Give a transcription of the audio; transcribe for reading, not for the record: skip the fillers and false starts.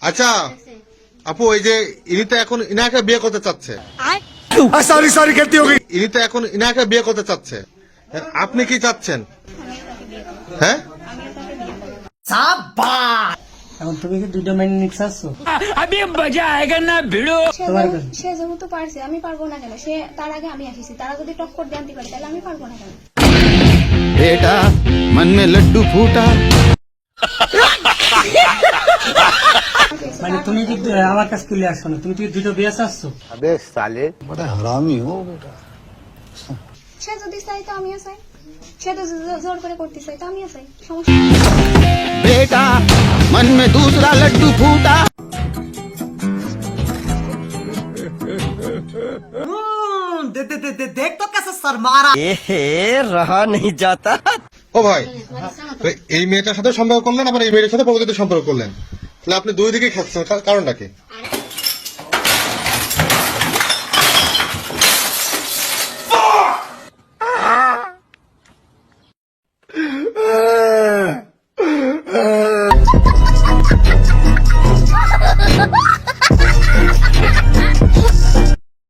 আচ্ছা আপু, এই যে ইনি তো এখন ইনাকে বিয়ে করতে চাচ্ছে, सॉरी सॉरी कहती होगी। ইনি তো এখন ইনাকে বিয়ে করতে চাচ্ছে, আপনি কি চাচ্ছেন? হ্যাঁ, এখন তুমি কি দুইটা মেনে নিতে আসছো? সে যেহেতু পারছে আমি পারবো না কেন? সে তার আগে আমি আসিছি, তারা যদি টক্কর দিয়ে আনতে পারে তাহলে আমি পারবো না কেন? बेटा मन में लड्डू फूटा। মানে তুমি কি আমার কাছে চলে আসছো না? তুমি কি দুটো বিয়ে চাচ্ছো? बड़ा हरामी हो बेटा। সে যদি চাই তো আমিও চাই, সে তো জোর করে করতে চাই তো আমিও চাই, সমস্যা নেই। बेटा मन में दूसरा लड्डू फूटा। देख तो कैसे शर्मा रहा। रहा नहीं जाता। ও ভাই, এই মেয়েটার সাথে সম্পর্ক করলেন, আবার এই মেয়েটার সাথে পরবর্তীতে সম্পর্ক করলেন, তাহলে আপনি দুই দিকে খাচ্ছেন, কারণটা কি?